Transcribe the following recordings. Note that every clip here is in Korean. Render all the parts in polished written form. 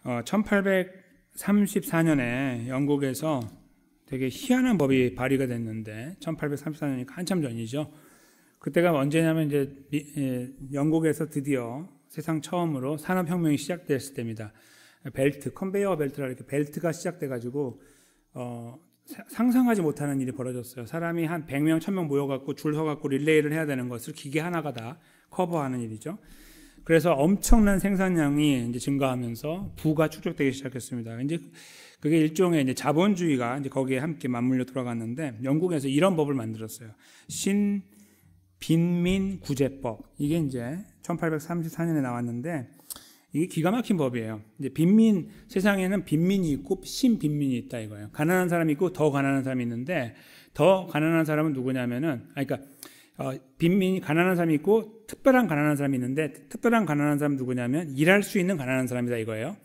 1834년에 영국에서 되게 희한한 법이 발의가 됐는데 1834년이니까 한참 전이죠. 그때가 언제냐면 이제 영국에서 드디어 세상 처음으로 산업혁명이 시작됐을 때입니다. 컨베이어 벨트라 이렇게 벨트가 시작돼가지고 상상하지 못하는 일이 벌어졌어요. 사람이 한 100명, 1000명 모여갖고 줄 서갖고 릴레이를 해야 되는 것을 기계 하나가 다 커버하는 일이죠. 그래서 엄청난 생산량이 이제 증가하면서 부가 축적되기 시작했습니다. 이제 그게 일종의 이제 자본주의가 이제 거기에 함께 맞물려 돌아갔는데 영국에서 이런 법을 만들었어요. 빈민구제법. 이게 이제 1834년에 나왔는데 이게 기가 막힌 법이에요. 이제 세상에는 빈민이 있고 신빈민이 있다 이거예요. 가난한 사람이 있고 더 가난한 사람이 있는데 더 가난한 사람은 누구냐면은, 가난한 사람이 있고 특별한 가난한 사람이 있는데 특별한 가난한 사람은 누구냐면 일할 수 있는 가난한 사람이다 이거예요.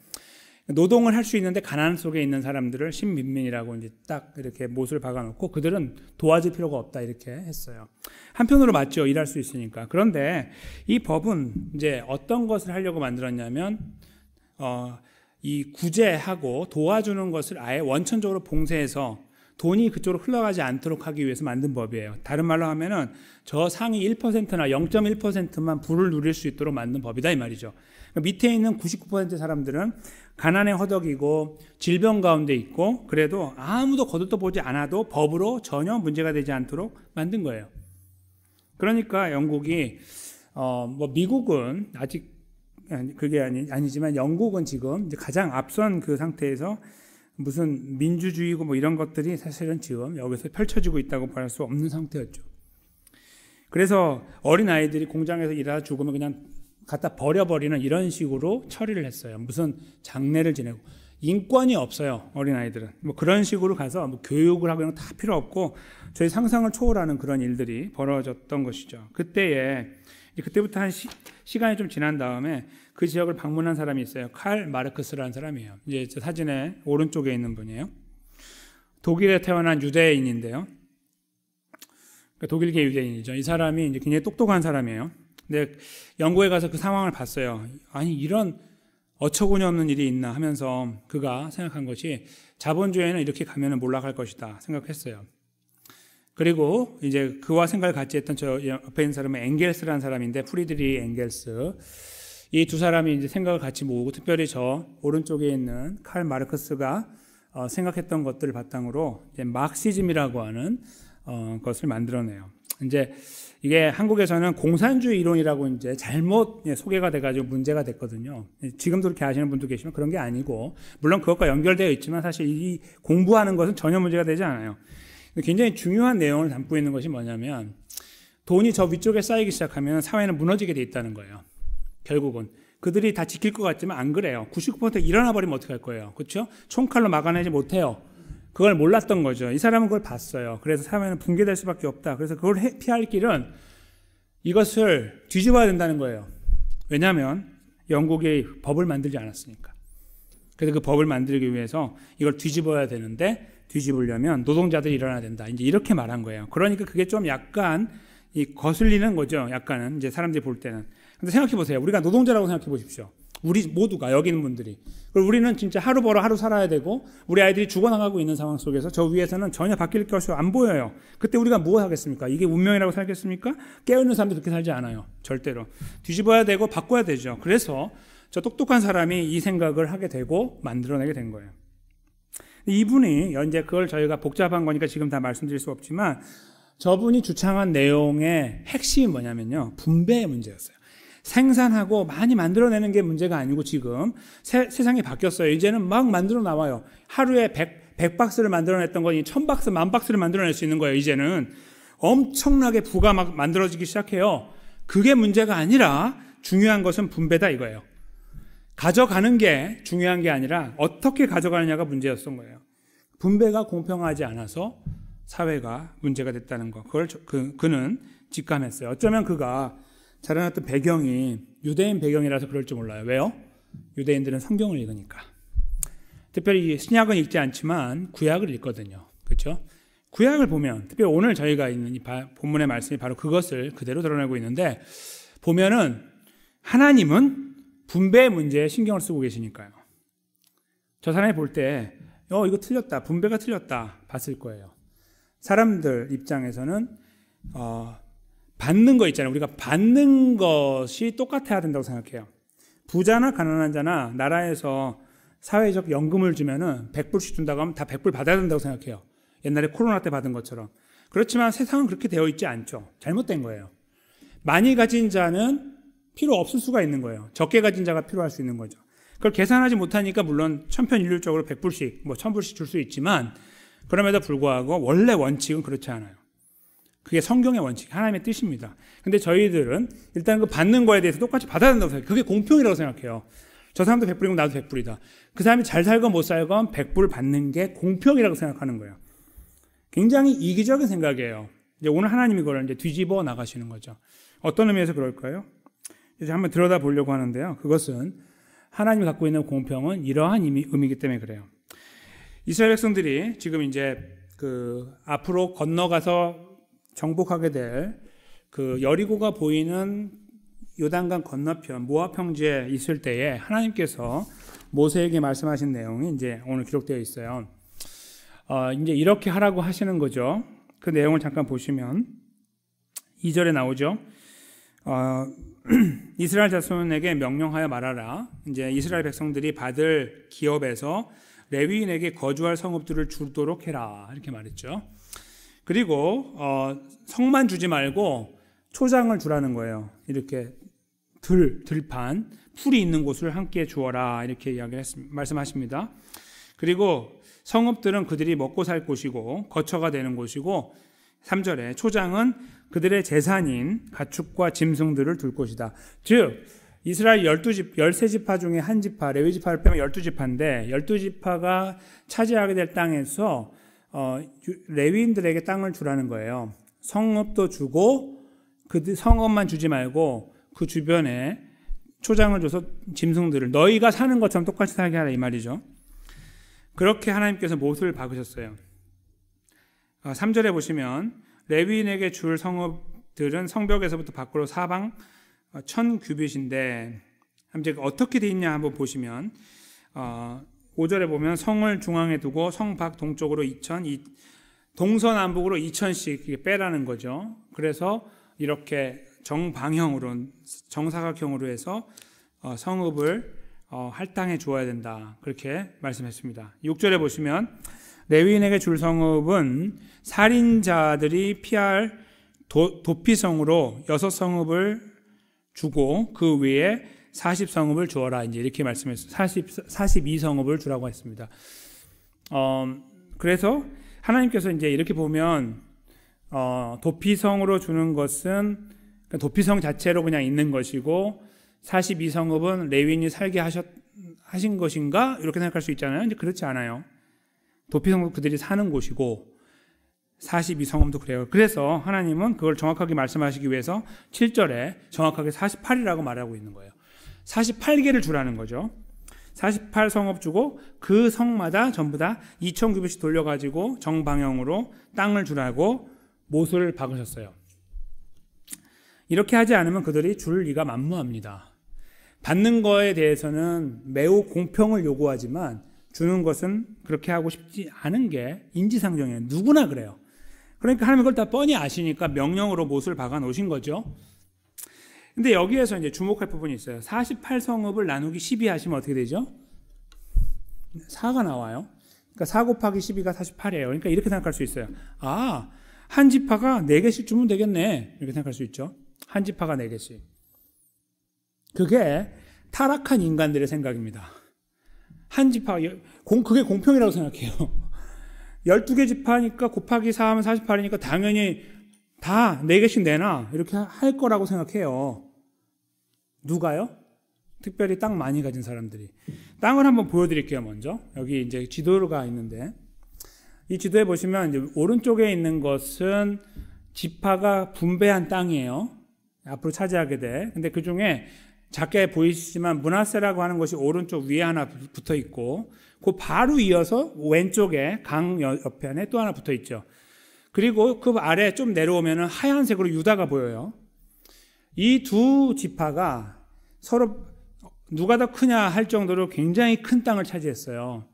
노동을 할 수 있는데 가난 속에 있는 사람들을 신빈민이라고 이제 딱 이렇게 못을 박아놓고 그들은 도와줄 필요가 없다 이렇게 했어요. 한편으로 맞죠. 일할 수 있으니까. 그런데 이 법은 이제 어떤 것을 하려고 만들었냐면 이 구제하고 도와주는 것을 아예 원천적으로 봉쇄해서 돈이 그쪽으로 흘러가지 않도록 하기 위해서 만든 법이에요. 다른 말로 하면은 저 상위 1%나 0.1%만 부를 누릴 수 있도록 만든 법이다 이 말이죠. 그러니까 밑에 있는 99% 사람들은 가난에 허덕이고 질병 가운데 있고 그래도 아무도 거들떠보지 않아도 법으로 전혀 문제가 되지 않도록 만든 거예요. 그러니까 영국이 미국은 아직 그게 아니지만 영국은 지금 이제 가장 앞선 그 상태에서 무슨 민주주의고 뭐 이런 것들이 사실은 지금 여기서 펼쳐지고 있다고 볼 수 없는 상태였죠. 그래서 어린 아이들이 공장에서 일하다 죽으면 그냥 갖다 버려버리는 이런 식으로 처리를 했어요. 무슨 장례를 지내고 인권이 없어요. 어린 아이들은 뭐 그런 식으로 가서 뭐 교육을 하고 이런 거 다 필요 없고 저희 상상을 초월하는 그런 일들이 벌어졌던 것이죠. 그때부터 한 시간이 좀 지난 다음에 그 지역을 방문한 사람이 있어요. 칼 마르크스라는 사람이에요. 이제 저 사진의 오른쪽에 있는 분이에요. 독일에 태어난 유대인인데요. 그러니까 독일계 유대인이죠. 이 사람이 이제 굉장히 똑똑한 사람이에요. 근데 영국에 가서 그 상황을 봤어요. 아니 이런 어처구니 없는 일이 있나 하면서 그가 생각한 것이 자본주의에는 이렇게 가면은 몰락할 것이다 생각했어요. 그리고 이제 그와 생각을 같이 했던 저 옆에 있는 사람은 엥겔스라는 사람인데 프리드리히 엥겔스. 이 두 사람이 이제 생각을 같이 모으고 특별히 저 오른쪽에 있는 칼 마르크스가 생각했던 것들을 바탕으로 이제 마르크시즘이라고 하는 것을 만들어내요. 이제 이게 한국에서는 공산주의 이론이라고 이제 잘못 소개가 돼가지고 문제가 됐거든요. 지금도 그렇게 아시는 분도 계시면 그런 게 아니고, 물론 그것과 연결되어 있지만 사실 이 공부하는 것은 전혀 문제가 되지 않아요. 굉장히 중요한 내용을 담고 있는 것이 뭐냐면 돈이 저 위쪽에 쌓이기 시작하면 사회는 무너지게 돼 있다는 거예요. 결국은 그들이 다 지킬 것 같지만 안 그래요. 99% 일어나 버리면 어떡할 거예요. 그렇죠? 총칼로 막아내지 못해요. 그걸 몰랐던 거죠. 이 사람은 그걸 봤어요. 그래서 사회는 붕괴될 수밖에 없다. 그래서 그걸 피할 길은 이것을 뒤집어야 된다는 거예요. 왜냐하면 영국이 법을 만들지 않았으니까. 그래서 그 법을 만들기 위해서 이걸 뒤집어야 되는데 뒤집으려면 노동자들이 일어나야 된다. 이제 이렇게 말한 거예요. 그러니까 그게 좀 약간 거슬리는 거죠. 약간은 이제 사람들이 볼 때는. 근데 생각해 보세요. 우리가 노동자라고 생각해 보십시오. 우리 모두가 여기 있는 분들이. 그리고 우리는 진짜 하루 벌어 하루 살아야 되고 우리 아이들이 죽어나가고 있는 상황 속에서 저 위에서는 전혀 바뀔 것이 안 보여요. 그때 우리가 뭐 하겠습니까? 이게 운명이라고 살겠습니까? 깨어있는 사람들이 그렇게 살지 않아요. 절대로. 뒤집어야 되고 바꿔야 되죠. 그래서 저 똑똑한 사람이 이 생각을 하게 되고 만들어내게 된 거예요. 이분이 이제 그걸 저희가 복잡한 거니까 지금 다 말씀드릴 수 없지만 저분이 주창한 내용의 핵심이 뭐냐면요. 분배의 문제였어요. 생산하고 많이 만들어내는 게 문제가 아니고 지금 세상이 바뀌었어요. 이제는 막 만들어 나와요. 하루에 100박스를 만들어냈던 거니 1000박스, 10,000박스를 만들어낼 수 있는 거예요. 이제는 엄청나게 부가 막 만들어지기 시작해요. 그게 문제가 아니라 중요한 것은 분배다 이거예요. 가져가는 게 중요한 게 아니라 어떻게 가져가느냐가 문제였던 거예요. 분배가 공평하지 않아서 사회가 문제가 됐다는 거. 그걸 그는 직감했어요. 어쩌면 그가 자라났던 배경이 유대인 배경이라서 그럴지 몰라요. 왜요? 유대인들은 성경을 읽으니까. 특별히 신약은 읽지 않지만 구약을 읽거든요. 그렇죠? 구약을 보면 특별히 오늘 저희가 있는 이 본문의 말씀이 바로 그것을 그대로 드러내고 있는데 보면은 하나님은 분배 문제에 신경을 쓰고 계시니까요. 저 사람이 볼 때 이거 틀렸다, 분배가 틀렸다 봤을 거예요. 사람들 입장에서는 받는 거 있잖아요. 우리가 받는 것이 똑같아야 된다고 생각해요. 부자나 가난한 자나 나라에서 사회적 연금을 주면은 100불씩 준다고 하면 다 100불 받아야 된다고 생각해요. 옛날에 코로나 때 받은 것처럼. 그렇지만 세상은 그렇게 되어 있지 않죠. 잘못된 거예요. 많이 가진 자는 필요 없을 수가 있는 거예요. 적게 가진 자가 필요할 수 있는 거죠. 그걸 계산하지 못하니까 물론 천편일률적으로 100불씩, 1000불씩 줄 수 있지만 그럼에도 불구하고 원래 원칙은 그렇지 않아요. 그게 성경의 원칙, 하나님의 뜻입니다. 근데 저희들은 일단 그 받는 거에 대해서 똑같이 받아야 된다고 생각해요. 그게 공평이라고 생각해요. 저 사람도 100불이고 나도 100불이다. 그 사람이 잘 살건 못 살건 100불 받는 게 공평이라고 생각하는 거예요. 굉장히 이기적인 생각이에요. 이제 오늘 하나님이 그걸 이제 뒤집어 나가시는 거죠. 어떤 의미에서 그럴까요? 이제 한번 들여다 보려고 하는데요. 그것은 하나님이 갖고 있는 공평은 이러한 의미이기 때문에 그래요. 이스라엘 백성들이 지금 이제 앞으로 건너가서 정복하게 될 여리고가 보이는 요단강 건너편 모압 평지에 있을 때에 하나님께서 모세에게 말씀하신 내용이 이제 오늘 기록되어 있어요. 이제 이렇게 하라고 하시는 거죠. 그 내용을 잠깐 보시면 2절에 나오죠. 이스라엘 자손에게 명령하여 말하라. 이제 이스라엘 백성들이 받을 기업에서 레위인에게 거주할 성읍들을 주도록 해라. 이렇게 말했죠. 그리고 성만 주지 말고 초장을 주라는 거예요. 이렇게 들판, 풀이 있는 곳을 함께 주어라. 이렇게 말씀하십니다. 그리고 성읍들은 그들이 먹고 살 곳이고 거처가 되는 곳이고 3절에 초장은 그들의 재산인 가축과 짐승들을 둘 곳이다. 즉 이스라엘 13지파 중에 한 지파, 레위 지파를 빼면 12지파인데 12지파가 차지하게 될 땅에서 레위인들에게 땅을 주라는 거예요. 성읍도 주고 그 성읍만 주지 말고 그 주변에 초장을 줘서 짐승들을 너희가 사는 것처럼 똑같이 살게 하라 이 말이죠. 그렇게 하나님께서 못을 박으셨어요. 3절에 보시면 레위인에게 줄 성읍들은 성벽에서부터 밖으로 사방 1000규빗인데 어떻게 돼 있냐 한번 보시면 5절에 보면 성을 중앙에 두고 성 밖 동쪽으로 2000, 동서남북으로 2000씩 빼라는 거죠. 그래서 이렇게 정방형으로 정사각형으로 해서 성읍을 할당해 주어야 된다. 그렇게 말씀했습니다. 6절에 보시면 레위인에게 줄 성읍은 살인자들이 피할 도피성으로 6성읍을 주고 그 위에 40성읍을 주어라. 이제 이렇게 말씀했어요. 42성읍을 주라고 했습니다. 그래서 하나님께서 이제 이렇게 보면 도피성으로 주는 것은 도피성 자체로 그냥 있는 것이고 42성읍은 레위인이 살게 하신 것인가? 이렇게 생각할 수 있잖아요. 근데 그렇지 않아요. 도피성읍 그들이 사는 곳이고 42성읍도 그래요. 그래서 하나님은 그걸 정확하게 말씀하시기 위해서 7절에 정확하게 48이라고 말하고 있는 거예요. 48개를 주라는 거죠. 48성읍 주고 그 성마다 전부 다 2000규빗씩 돌려가지고 정방형으로 땅을 주라고 못을 박으셨어요. 이렇게 하지 않으면 그들이 줄 리가 만무합니다. 받는 거에 대해서는 매우 공평을 요구하지만 주는 것은 그렇게 하고 싶지 않은 게 인지상정이에요. 누구나 그래요. 그러니까 하나님 그걸 다 뻔히 아시니까 명령으로 못을 박아 놓으신 거죠. 근데 여기에서 이제 주목할 부분이 있어요. 48성읍을 나누기 12 하시면 어떻게 되죠? 4가 나와요. 그러니까 4 곱하기 12가 48이에요. 그러니까 이렇게 생각할 수 있어요. 한 지파가 4개씩 주면 되겠네. 이렇게 생각할 수 있죠. 한 지파가 4개씩. 그게 타락한 인간들의 생각입니다. 한 지파, 그게 공평이라고 생각해요. 12개 지파니까 곱하기 4 하면 48이니까 당연히 다 4개씩 내놔. 이렇게 할 거라고 생각해요. 누가요? 특별히 땅 많이 가진 사람들이. 땅을 한번 보여드릴게요, 먼저. 여기 이제 지도가 있는데, 이 지도에 보시면 이제 오른쪽에 있는 것은 지파가 분배한 땅이에요. 앞으로 차지하게 돼. 근데 그 중에 작게 보이시지만 므낫세라고 하는 것이 오른쪽 위에 하나 붙어 있고, 그 바로 이어서 왼쪽에 강 옆편에 또 하나 붙어 있죠. 그리고 그 아래 좀 내려오면 하얀색으로 유다가 보여요. 이 두 지파가 서로 누가 더 크냐 할 정도로 굉장히 큰 땅을 차지했어요.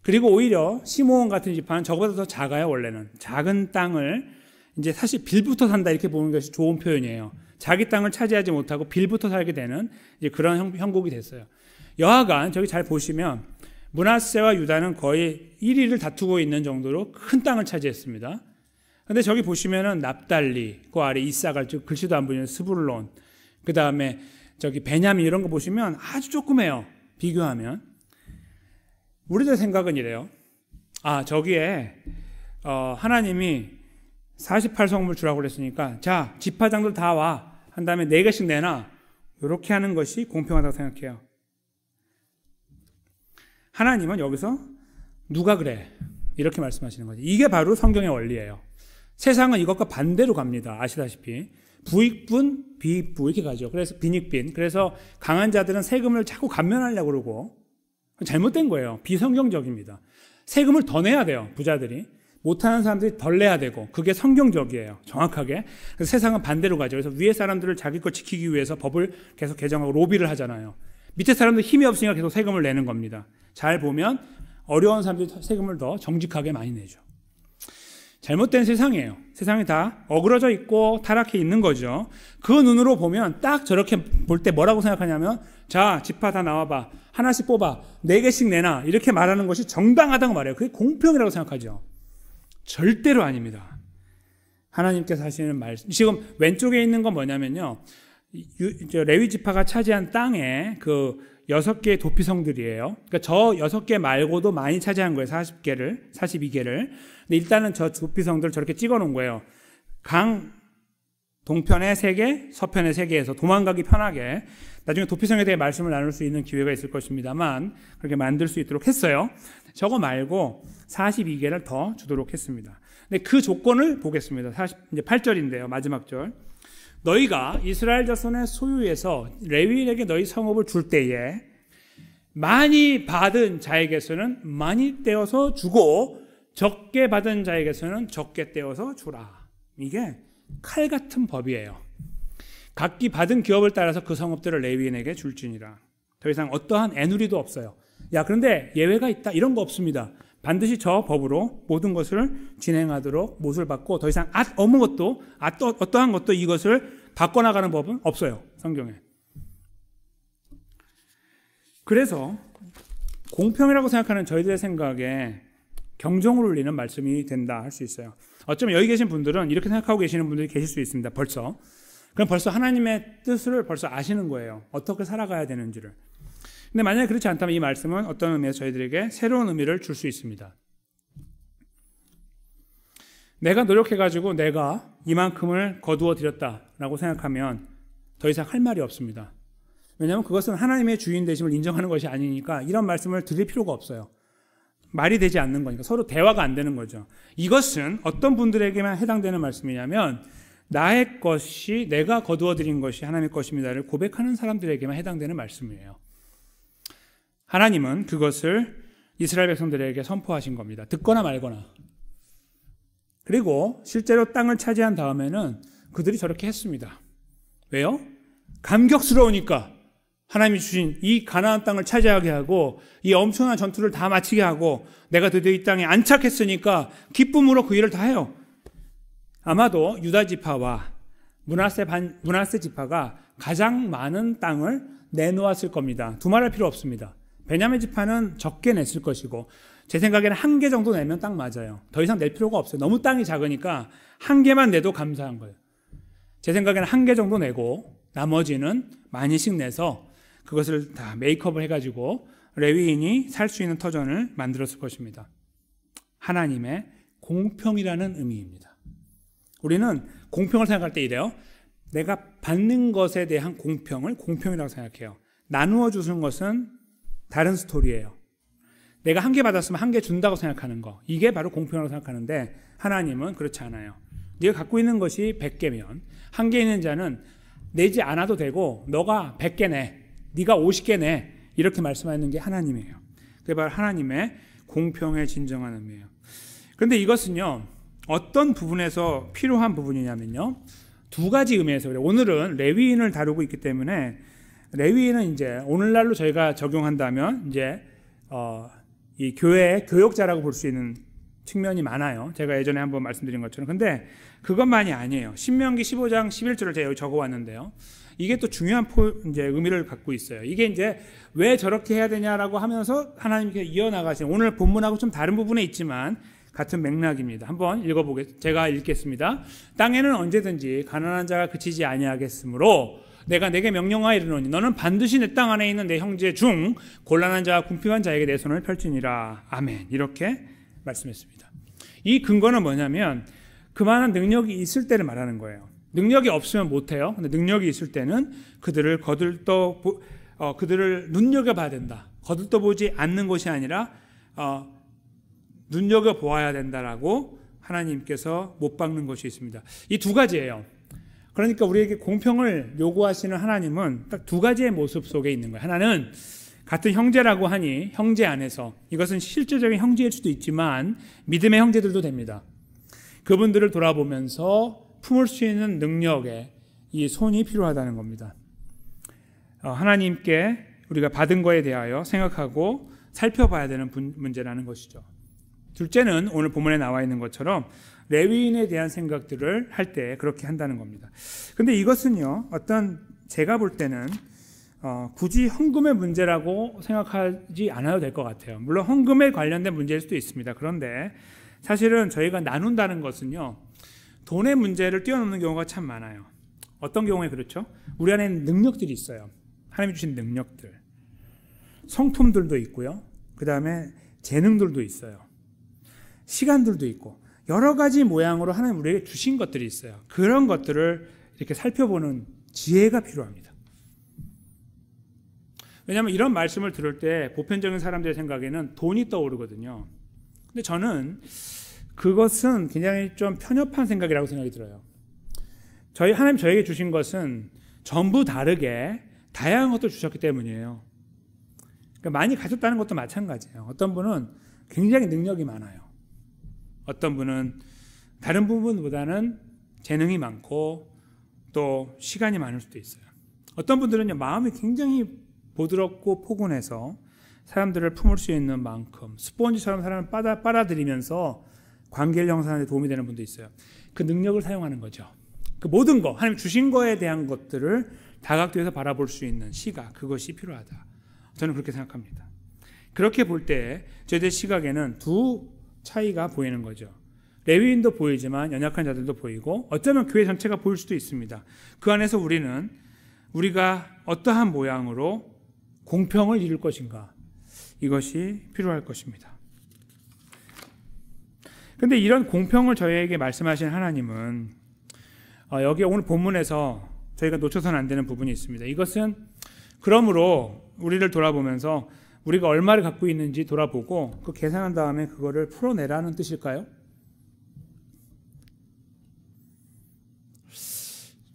그리고 오히려 시므온 같은 지파는 저보다 더 작아요. 원래는 작은 땅을 이제 사실 빌부터 산다 이렇게 보는 것이 좋은 표현이에요. 자기 땅을 차지하지 못하고 빌부터 살게 되는 이제 그런 형국이 됐어요. 여하간 저기 잘 보시면 므낫세와 유다는 거의 1위를 다투고 있는 정도로 큰 땅을 차지했습니다. 근데 저기 보시면은 납달리, 그 아래 이사갈, 즉 글씨도 안 보이는 스불론, 그 다음에 저기 베냐민 이런 거 보시면 아주 조그매요. 비교하면. 우리들 생각은 이래요. 아, 저기에 하나님이 48성물 주라고 그랬으니까 자, 지파장들 다 와. 한 다음에 4개씩 내놔. 이렇게 하는 것이 공평하다고 생각해요. 하나님은 여기서 누가 그래? 이렇게 말씀하시는 거죠. 이게 바로 성경의 원리예요. 세상은 이것과 반대로 갑니다. 아시다시피 부익분, 비익부 이렇게 가죠. 그래서 빈익빈. 그래서 강한 자들은 세금을 자꾸 감면하려고 그러고 잘못된 거예요. 비성경적입니다. 세금을 더 내야 돼요. 부자들이. 못하는 사람들이 덜 내야 되고 그게 성경적이에요. 정확하게. 그래서 세상은 반대로 가죠. 그래서 위에 사람들을 자기 거 지키기 위해서 법을 계속 개정하고 로비를 하잖아요. 밑에 사람들 힘이 없으니까 계속 세금을 내는 겁니다. 잘 보면 어려운 사람들이 세금을 더 정직하게 많이 내죠. 잘못된 세상이에요. 세상이 다 어그러져 있고 타락해 있는 거죠. 그 눈으로 보면 딱 저렇게 볼 때 뭐라고 생각하냐면 자, 지파 다 나와봐. 하나씩 뽑아. 4개씩 내놔. 이렇게 말하는 것이 정당하다고 말해요. 그게 공평이라고 생각하죠. 절대로 아닙니다. 하나님께서 하시는 말씀. 지금 왼쪽에 있는 건 뭐냐면요. 레위 지파가 차지한 땅에 그 6개의 도피성들이에요. 그러니까 저 6개 말고도 많이 차지한 거예요. 42개를. 근데 일단은 저 도피성들을 저렇게 찍어 놓은 거예요. 강 동편에 3개, 서편에 3개에서 도망가기 편하게. 나중에 도피성에 대해 말씀을 나눌 수 있는 기회가 있을 것입니다만 그렇게 만들 수 있도록 했어요. 저거 말고 42개를 더 주도록 했습니다. 근데 그 조건을 보겠습니다. 이제 8절인데요. 마지막 절. 너희가 이스라엘 자손의 소유에서 레위인에게 너희 성읍을 줄 때에 많이 받은 자에게서는 많이 떼어서 주고 적게 받은 자에게서는 적게 떼어서 주라. 이게 칼 같은 법이에요. 각기 받은 기업을 따라서 그 성읍들을 레위인에게 줄지니라. 더 이상 어떠한 애누리도 없어요. 야, 그런데 예외가 있다. 이런 거 없습니다. 반드시 저 법으로 모든 것을 진행하도록 못을 받고 더 이상 어떠한 것도 이것을 바꿔나가는 법은 없어요. 성경에. 그래서 공평이라고 생각하는 저희들의 생각에 경종을 울리는 말씀이 된다 할 수 있어요. 어쩌면 여기 계신 분들은 이렇게 생각하고 계시는 분들이 계실 수 있습니다. 그럼 벌써 하나님의 뜻을 벌써 아시는 거예요. 어떻게 살아가야 되는지를. 근데 만약에 그렇지 않다면 이 말씀은 어떤 의미에서 저희들에게 새로운 의미를 줄 수 있습니다. 내가 노력해가지고 내가 이만큼을 거두어 드렸다라고 생각하면 더 이상 할 말이 없습니다. 왜냐하면 그것은 하나님의 주인 되심을 인정하는 것이 아니니까 이런 말씀을 드릴 필요가 없어요. 말이 되지 않는 거니까 서로 대화가 안 되는 거죠. 이것은 어떤 분들에게만 해당되는 말씀이냐면 나의 것이 내가 거두어 드린 것이 하나님의 것입니다를 고백하는 사람들에게만 해당되는 말씀이에요. 하나님은 그것을 이스라엘 백성들에게 선포하신 겁니다. 듣거나 말거나. 그리고 실제로 땅을 차지한 다음에는 그들이 저렇게 했습니다. 왜요? 감격스러우니까 하나님이 주신 이 가나안 땅을 차지하게 하고 이 엄청난 전투를 다 마치게 하고 내가 드디어 이 땅에 안착했으니까 기쁨으로 그 일을 다 해요. 아마도 유다 지파와 므낫세 지파가 가장 많은 땅을 내놓았을 겁니다. 두말할 필요 없습니다. 베냐민 지파는 적게 냈을 것이고 제 생각에는 1개 정도 내면 딱 맞아요. 더 이상 낼 필요가 없어요. 너무 땅이 작으니까 1개만 내도 감사한 거예요. 제 생각에는 1개 정도 내고 나머지는 많이씩 내서 그것을 다 메이크업을 해가지고 레위인이 살 수 있는 터전을 만들었을 것입니다. 하나님의 공평이라는 의미입니다. 우리는 공평을 생각할 때 이래요. 내가 받는 것에 대한 공평을 공평이라고 생각해요. 나누어 주는 것은 다른 스토리예요. 내가 1개 받았으면 1개 준다고 생각하는 거. 이게 바로 공평이라고 생각하는데 하나님은 그렇지 않아요. 네가 갖고 있는 것이 100개면 1개 있는 자는 내지 않아도 되고 너가 100개 내. 네가 50개 내. 이렇게 말씀하는 게 하나님이에요. 그게 바로 하나님의 공평의 진정한 의미예요. 그런데 이것은요. 어떤 부분에서 필요한 부분이냐면요. 2가지 의미에서 그래요. 오늘은 레위인을 다루고 있기 때문에 레위인은 이제 오늘날로 저희가 적용한다면 이제 이 교회의 교역자라고 볼 수 있는 측면이 많아요. 제가 예전에 한번 말씀드린 것처럼. 근데 그것만이 아니에요. 신명기 15장 11절을 제가 여기 적어왔는데요. 이게 또 중요한 이제 의미를 갖고 있어요. 이게 이제 왜 저렇게 해야 되냐라고 하면서 하나님께서 이어나가신, 오늘 본문하고 좀 다른 부분에 있지만 같은 맥락입니다. 한번 제가 읽겠습니다. 땅에는 언제든지 가난한 자가 그치지 아니하겠으므로 내가 내게 명령하여 이르노니 너는 반드시 내 땅 안에 있는 내 형제 중 곤란한 자와 궁핍한 자에게 내 손을 펼치니라. 아멘. 이렇게 말씀했습니다. 이 근거는 뭐냐면 그만한 능력이 있을 때를 말하는 거예요. 능력이 없으면 못해요. 근데 능력이 있을 때는 그들을 그들을 눈여겨봐야 된다. 거들떠보지 않는 것이 아니라 눈여겨보아야 된다라고 하나님께서 못 박는 것이 있습니다. 이 두 가지예요. 그러니까 우리에게 공평을 요구하시는 하나님은 딱 두 가지의 모습 속에 있는 거예요. 하나는 같은 형제라고 하니 형제 안에서, 이것은 실제적인 형제일 수도 있지만 믿음의 형제들도 됩니다. 그분들을 돌아보면서 품을 수 있는 능력에 이 손이 필요하다는 겁니다. 하나님께 우리가 받은 거에 대하여 생각하고 살펴봐야 되는 문제라는 것이죠. 둘째는 오늘 본문에 나와 있는 것처럼 레위인에 대한 생각들을 할 때 그렇게 한다는 겁니다. 근데 이것은요, 제가 볼 때는 굳이 헌금의 문제라고 생각하지 않아도 될 것 같아요. 물론 헌금에 관련된 문제일 수도 있습니다. 그런데 사실은 저희가 나눈다는 것은요, 돈의 문제를 뛰어넘는 경우가 참 많아요. 어떤 경우에 그렇죠? 우리 안에는 능력들이 있어요. 하나님이 주신 능력들. 성품들도 있고요. 그 다음에 재능들도 있어요. 시간들도 있고 여러 가지 모양으로 하나님 우리에게 주신 것들이 있어요. 그런 것들을 이렇게 살펴보는 지혜가 필요합니다. 왜냐하면 이런 말씀을 들을 때 보편적인 사람들의 생각에는 돈이 떠오르거든요. 근데 저는 그것은 굉장히 좀 편협한 생각이라고 생각이 들어요. 하나님 저에게 주신 것은 전부 다르게 다양한 것도 주셨기 때문이에요. 그러니까 많이 가졌다는 것도 마찬가지예요. 어떤 분은 굉장히 능력이 많아요. 어떤 분은 다른 부분보다는 재능이 많고 또 시간이 많을 수도 있어요. 어떤 분들은요, 마음이 굉장히 부드럽고 포근해서 사람들을 품을 수 있는 만큼 스폰지처럼 사람을 빨아들이면서 관계를 형성하는 데 도움이 되는 분도 있어요. 그 능력을 사용하는 거죠. 그 모든 거, 하나님 주신 거에 대한 것들을 다각도에서 바라볼 수 있는 시각, 그것이 필요하다. 저는 그렇게 생각합니다. 그렇게 볼 때 저희들 시각에는 두 차이가 보이는 거죠. 레위인도 보이지만 연약한 자들도 보이고 어쩌면 교회 전체가 보일 수도 있습니다. 그 안에서 우리가 어떠한 모양으로 공평을 이룰 것인가, 이것이 필요할 것입니다. 그런데 이런 공평을 저희에게 말씀하신 하나님은 여기 오늘 본문에서 저희가 놓쳐서는 안 되는 부분이 있습니다. 이것은 그러므로 우리를 돌아보면서 우리가 얼마를 갖고 있는지 돌아보고 그 계산한 다음에 그거를 풀어내라는 뜻일까요?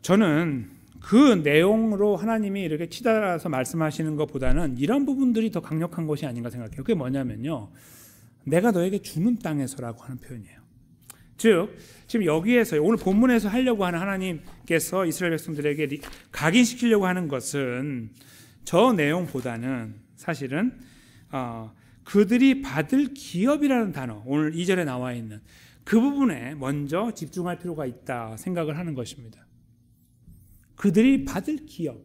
저는 그 내용으로 하나님이 이렇게 치달아서 말씀하시는 것보다는 이런 부분들이 더 강력한 것이 아닌가 생각해요. 그게 뭐냐면요, 내가 너에게 주는 땅에서라고 하는 표현이에요. 즉 지금 여기에서 오늘 본문에서 하려고 하는 하나님께서 이스라엘 백성들에게 각인시키려고 하는 것은 저 내용보다는 사실은 그들이 받을 기업이라는 단어, 오늘 2절에 나와 있는 그 부분에 먼저 집중할 필요가 있다 생각을 하는 것입니다. 그들이 받을 기업.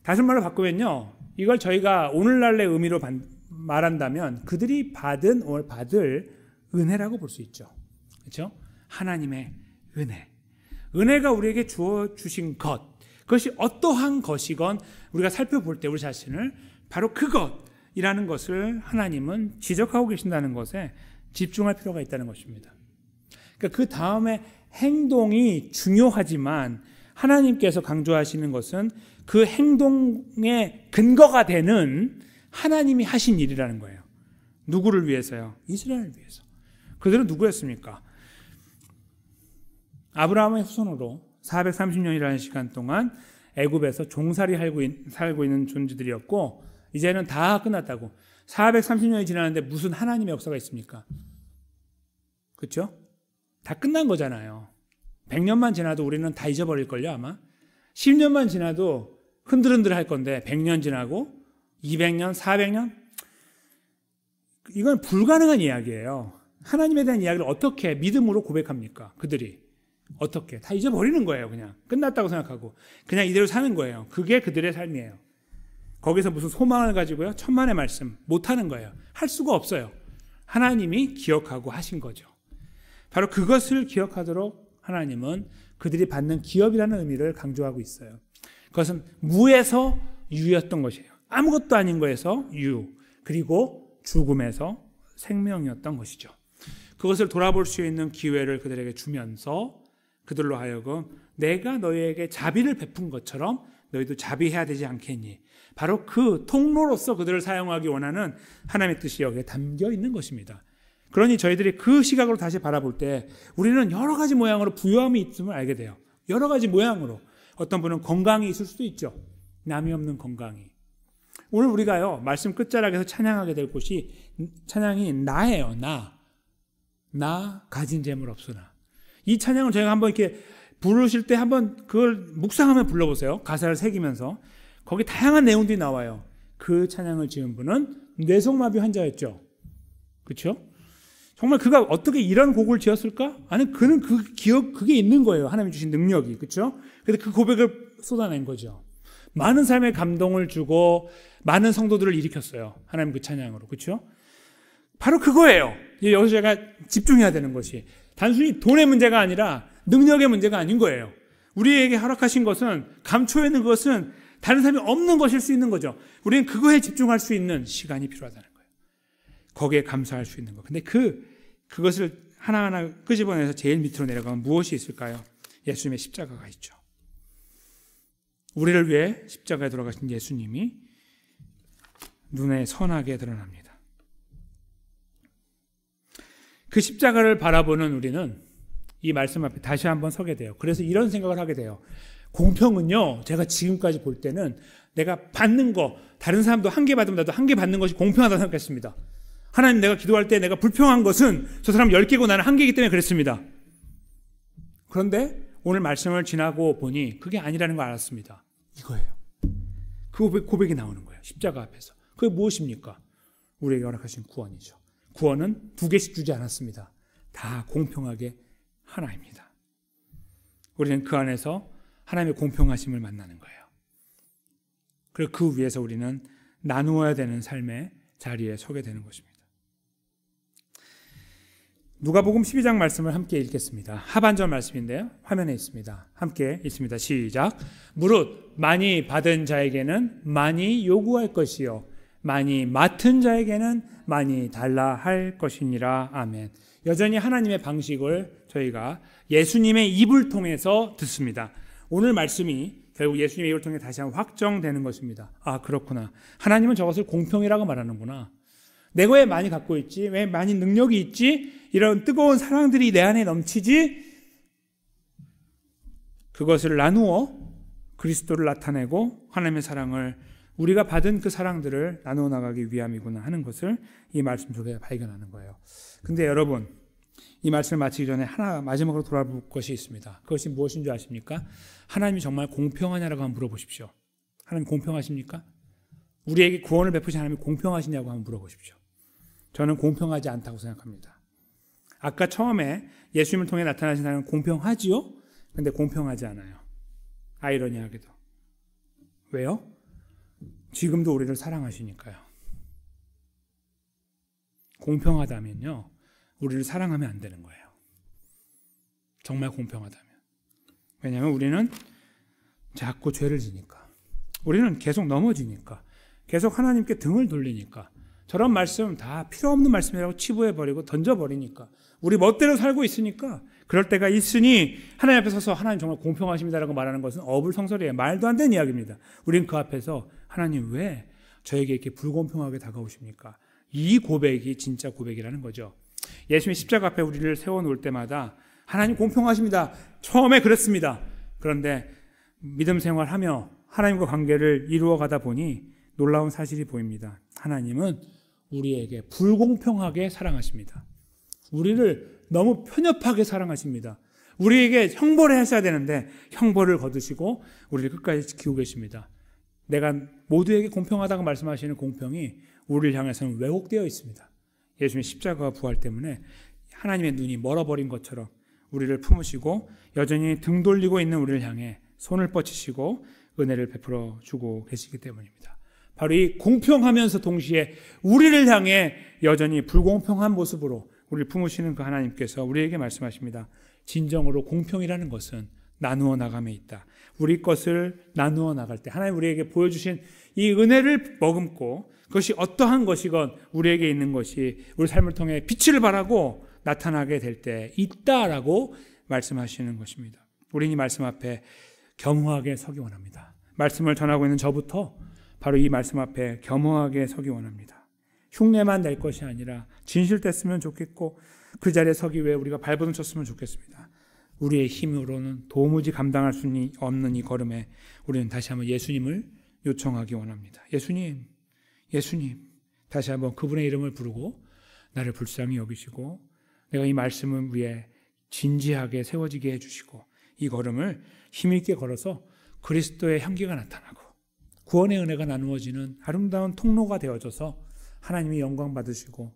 다시 말로 바꾸면요, 이걸 저희가 오늘날의 의미로 말한다면 그들이 받을 은혜라고 볼 수 있죠. 그렇죠? 하나님의 은혜. 은혜가 우리에게 주어 주신 것, 그것이 어떠한 것이건 우리가 살펴볼 때 우리 자신을 바로 그것이라는 것을 하나님은 지적하고 계신다는 것에 집중할 필요가 있다는 것입니다. 그러니까 그 다음에 행동이 중요하지만 하나님께서 강조하시는 것은 그 행동의 근거가 되는 하나님이 하신 일이라는 거예요. 누구를 위해서요? 이스라엘을 위해서. 그들은 누구였습니까? 아브라함의 후손으로 430년이라는 시간 동안 애굽에서 종살이 살고 있는 존재들이었고, 이제는 다 끝났다고. 430년이 지났는데 무슨 하나님의 역사가 있습니까? 그렇죠? 다 끝난 거잖아요. 100년만 지나도 우리는 다 잊어버릴걸요, 아마. 10년만 지나도 흔들흔들 할 건데 100년 지나고 200년, 400년? 이건 불가능한 이야기예요. 하나님에 대한 이야기를 어떻게 믿음으로 고백합니까? 그들이. 어떻게? 다 잊어버리는 거예요. 그냥. 끝났다고 생각하고. 그냥 이대로 사는 거예요. 그게 그들의 삶이에요. 거기서 무슨 소망을 가지고요. 천만의 말씀 못하는 거예요. 할 수가 없어요. 하나님이 기억하고 하신 거죠. 바로 그것을 기억하도록 하나님은 그들이 받는 기업이라는 의미를 강조하고 있어요. 그것은 무에서 유였던 것이에요. 아무것도 아닌 거에서 유, 그리고 죽음에서 생명이었던 것이죠. 그것을 돌아볼 수 있는 기회를 그들에게 주면서 그들로 하여금 내가 너희에게 자비를 베푼 것처럼 너희도 자비해야 되지 않겠니? 바로 그 통로로서 그들을 사용하기 원하는 하나님의 뜻이 여기에 담겨 있는 것입니다. 그러니 저희들이 그 시각으로 다시 바라볼 때 우리는 여러 가지 모양으로 부요함이 있음을 알게 돼요. 여러 가지 모양으로. 어떤 분은 건강이 있을 수도 있죠. 남이 없는 건강이. 오늘 우리가요, 말씀 끝자락에서 찬양하게 될 곳이 찬양이 나예요. 나 가진 재물 없으나. 이 찬양을 저희가 한번 이렇게 부르실 때 한번 그걸 묵상하며 불러보세요. 가사를 새기면서. 거기 다양한 내용들이 나와요. 그 찬양을 지은 분은 뇌성마비 환자였죠. 그렇죠? 정말 그가 어떻게 이런 곡을 지었을까? 아니, 그는 그게 있는 거예요. 하나님이 주신 능력이. 그렇죠? 그래서 그 고백을 쏟아낸 거죠. 많은 삶의 감동을 주고 많은 성도들을 일으켰어요. 하나님 그 찬양으로. 그렇죠? 바로 그거예요. 여기서 제가 집중해야 되는 것이. 단순히 돈의 문제가 아니라 능력의 문제가 아닌 거예요. 우리에게 허락하신 것은, 감춰야 하는 것은 다른 사람이 없는 것일 수 있는 거죠. 우리는 그거에 집중할 수 있는 시간이 필요하다는 거예요. 거기에 감사할 수 있는 거. 근데 그것을 하나하나 끄집어내서 제일 밑으로 내려가면 무엇이 있을까요? 예수님의 십자가가 있죠. 우리를 위해 십자가에 돌아가신 예수님이 눈에 선하게 드러납니다. 그 십자가를 바라보는 우리는 이 말씀 앞에 다시 한번 서게 돼요. 그래서 이런 생각을 하게 돼요. 공평은요, 제가 지금까지 볼 때는 내가 받는 거, 다른 사람도 한 개 받으면 나도 한 개 받는 것이 공평하다고 생각했습니다. 하나님, 내가 기도할 때 내가 불평한 것은 저 사람 10개고 나는 1개이기 때문에 그랬습니다. 그런데 오늘 말씀을 지나고 보니 그게 아니라는 걸 알았습니다. 이거예요. 그 고백이 나오는 거예요. 십자가 앞에서. 그게 무엇입니까? 우리에게 허락하신 구원이죠. 구원은 2개씩 주지 않았습니다. 다 공평하게 하나입니다. 우리는 그 안에서 하나님의 공평하심을 만나는 거예요. 그리고 그 위에서 우리는 나누어야 되는 삶의 자리에 서게 되는 것입니다. 누가복음 12장 말씀을 함께 읽겠습니다. 하반절 말씀인데요. 화면에 있습니다. 함께 읽습니다. 시작. 무릇 많이 받은 자에게는 많이 요구할 것이요 많이 맡은 자에게는 많이 달라 할 것이니라. 아멘. 여전히 하나님의 방식을 저희가 예수님의 입을 통해서 듣습니다. 오늘 말씀이 결국 예수님의 입을 통해 다시 한번 확정되는 것입니다. 아, 그렇구나. 하나님은 저것을 공평이라고 말하는구나. 내가 왜 많이 갖고 있지? 왜 많이 능력이 있지? 이런 뜨거운 사랑들이 내 안에 넘치지? 그것을 나누어 그리스도를 나타내고 하나님의 사랑을, 우리가 받은 그 사랑들을 나누어 나가기 위함이구나 하는 것을 이 말씀 속에 발견하는 거예요. 근데 여러분, 이 말씀을 마치기 전에 하나 마지막으로 돌아볼 것이 있습니다. 그것이 무엇인 줄 아십니까? 하나님이 정말 공평하냐라고 한번 물어보십시오. 하나님 공평하십니까? 우리에게 구원을 베푸신 하나님이 공평하시냐고 한번 물어보십시오. 저는 공평하지 않다고 생각합니다. 아까 처음에 예수님을 통해 나타나신 하나님은 공평하지요? 근데 공평하지 않아요. 아이러니하게도. 왜요? 지금도 우리를 사랑하시니까요. 공평하다면요, 우리를 사랑하면 안 되는 거예요. 정말 공평하다면. 왜냐하면 우리는 자꾸 죄를 지니까, 우리는 계속 넘어지니까, 계속 하나님께 등을 돌리니까, 저런 말씀 다 필요 없는 말씀이라고 치부해버리고 던져버리니까, 우리 멋대로 살고 있으니까, 그럴 때가 있으니 하나님 앞에 서서 하나님 정말 공평하십니다라고 말하는 것은 어불성설이에요. 말도 안 되는 이야기입니다. 우리는 그 앞에서 하나님 왜 저에게 이렇게 불공평하게 다가오십니까? 이 고백이 진짜 고백이라는 거죠. 예수님이 십자가 앞에 우리를 세워놓을 때마다 하나님 공평하십니다. 처음에 그랬습니다. 그런데 믿음 생활하며 하나님과 관계를 이루어가다 보니 놀라운 사실이 보입니다. 하나님은 우리에게 불공평하게 사랑하십니다. 우리를 너무 편협하게 사랑하십니다. 우리에게 형벌을 했어야 되는데 형벌을 거두시고 우리를 끝까지 지키고 계십니다. 내가 모두에게 공평하다고 말씀하시는 공평이 우리를 향해서는 왜곡되어 있습니다. 예수님의 십자가와 부활 때문에 하나님의 눈이 멀어버린 것처럼 우리를 품으시고 여전히 등 돌리고 있는 우리를 향해 손을 뻗치시고 은혜를 베풀어 주고 계시기 때문입니다. 바로 이 공평하면서 동시에 우리를 향해 여전히 불공평한 모습으로 우리를 품으시는 그 하나님께서 우리에게 말씀하십니다. 진정으로 공평이라는 것은 나누어 나감에 있다. 우리 것을 나누어 나갈 때 하나님 우리에게 보여주신 이 은혜를 머금고 그것이 어떠한 것이건 우리에게 있는 것이 우리 삶을 통해 빛을 발하고 나타나게 될 때 있다라고 말씀하시는 것입니다. 우리는 이 말씀 앞에 겸허하게 서기 원합니다. 말씀을 전하고 있는 저부터 바로 이 말씀 앞에 겸허하게 서기 원합니다. 흉내만 낼 것이 아니라 진실됐으면 좋겠고 그 자리에 서기 위해 우리가 발버둥 쳤으면 좋겠습니다. 우리의 힘으로는 도무지 감당할 수 없는 이 걸음에 우리는 다시 한번 예수님을 요청하기 원합니다. 예수님, 예수님, 다시 한번 그분의 이름을 부르고 나를 불쌍히 여기시고 내가 이 말씀을 위해 진지하게 세워지게 해주시고 이 걸음을 힘있게 걸어서 그리스도의 향기가 나타나고 구원의 은혜가 나누어지는 아름다운 통로가 되어져서 하나님이 영광 받으시고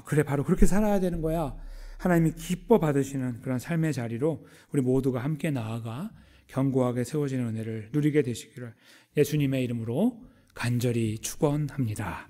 그래 바로 그렇게 살아야 되는 거야. 하나님이 기뻐 받으시는 그런 삶의 자리로 우리 모두가 함께 나아가 견고하게 세워지는 은혜를 누리게 되시기를 예수님의 이름으로 간절히 축원합니다.